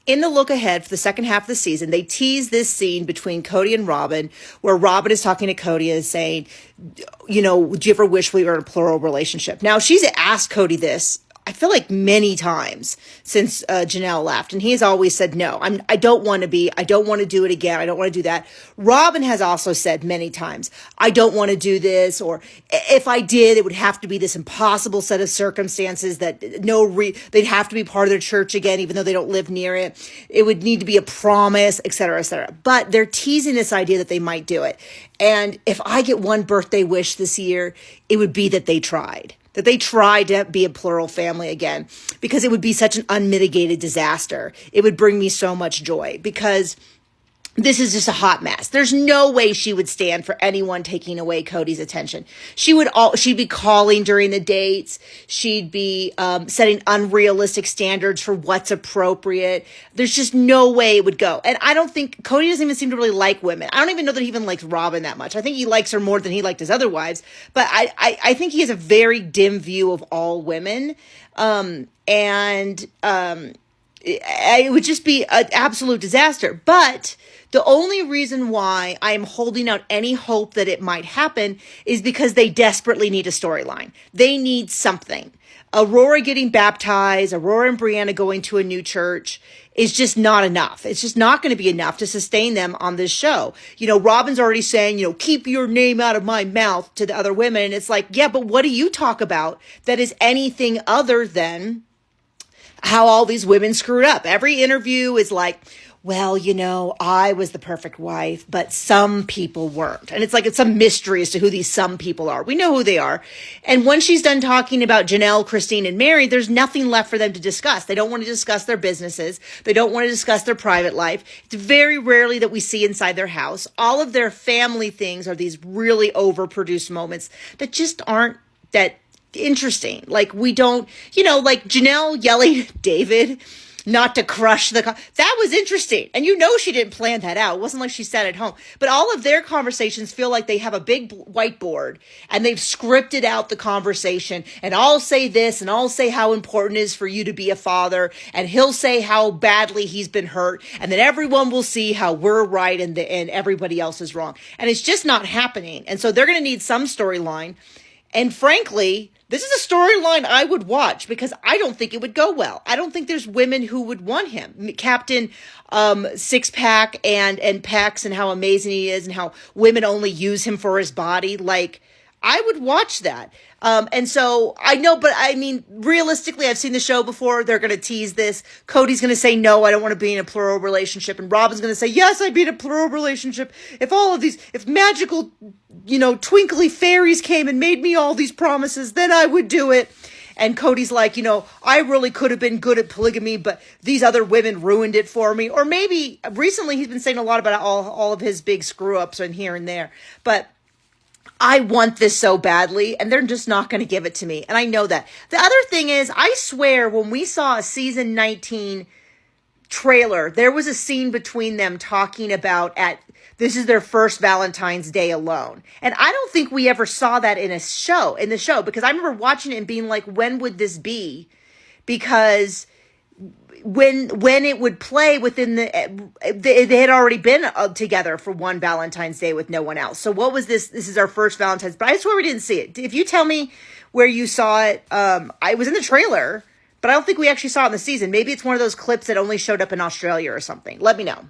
In the look ahead for the second half of the season, they tease this scene between Kody and Robyn, where Robyn is talking to Kody and saying, you know, would you ever wish we were in a plural relationship? Now, she's asked Kody this, I feel like many times since Janelle left, and he has always said, no, I don't want to be, I don't want to do it again. I don't want to do that. Robyn has also said many times, I don't want to do this, or if I did, it would have to be this impossible set of circumstances that they'd have to be part of their church again, even though they don't live near it. It would need to be a promise, et cetera, et cetera. But they're teasing this idea that they might do it. And if I get one birthday wish this year, it would be that they tried to be a plural family again, because it would be such an unmitigated disaster. It would bring me so much joy, because this is just a hot mess. There's no way she would stand for anyone taking away Kody's attention. She'd be calling during the dates. She'd be setting unrealistic standards for what's appropriate. There's just no way it would go. And I don't think Kody doesn't even seem to really like women. I don't even know that he even likes Robyn that much. I think he likes her more than he liked his other wives. But I think he has a very dim view of all women. It would just be an absolute disaster. But the only reason why I'm holding out any hope that it might happen is because they desperately need a storyline. They need something. Aurora getting baptized, Aurora and Brianna going to a new church is just not enough. It's just not going to be enough to sustain them on this show. You know, Robyn's already saying, you know, keep your name out of my mouth to the other women. And it's like, yeah, but what do you talk about that is anything other than how all these women screwed up? Every interview is like, well, you know, I was the perfect wife, but some people weren't. And it's like, it's a mystery as to who these some people are. We know who they are. And when she's done talking about Janelle, Christine, and Mary, there's nothing left for them to discuss. They don't want to discuss their businesses. They don't want to discuss their private life. It's very rarely that we see inside their house. All of their family things are these really overproduced moments that just aren't that interesting. Like, we don't, you know, like Janelle yelling at David not to crush that was interesting. And you know, she didn't plan that out. It wasn't like she sat at home, but all of their conversations feel like they have a big whiteboard and they've scripted out the conversation, and I'll say this and I'll say how important it is for you to be a father, and he'll say how badly he's been hurt, and then everyone will see how we're right and everybody else is wrong. And it's just not happening. And so they're going to need some storyline. And frankly, this is a storyline I would watch, because I don't think it would go well. I don't think there's women who would want him. Captain Six Pack and Pecs, and how amazing he is, and how women only use him for his body. Like, I would watch that. And so I know, but I mean, realistically, I've seen the show before. They're going to tease this. Cody's going to say, no, I don't want to be in a plural relationship. And Robyn's going to say, yes, I'd be in a plural relationship. If magical, you know, twinkly fairies came and made me all these promises, then I would do it. And Cody's like, you know, I really could have been good at polygamy, but these other women ruined it for me. Or maybe recently he's been saying a lot about all of his big screw ups and here and there. But I want this so badly, and they're just not going to give it to me. And I know that. The other thing is, I swear, when we saw a season 19 trailer, there was a scene between them talking about this is their first Valentine's Day alone. And I don't think we ever saw that in the show, because I remember watching it and being like, when would this be? Because when it would play within they had already been together for one Valentine's Day with no one else. So what was this? This is our first Valentine's, but I swear we didn't see it. If you tell me where you saw it, I was in the trailer, but I don't think we actually saw it in the season. Maybe it's one of those clips that only showed up in Australia or something. Let me know.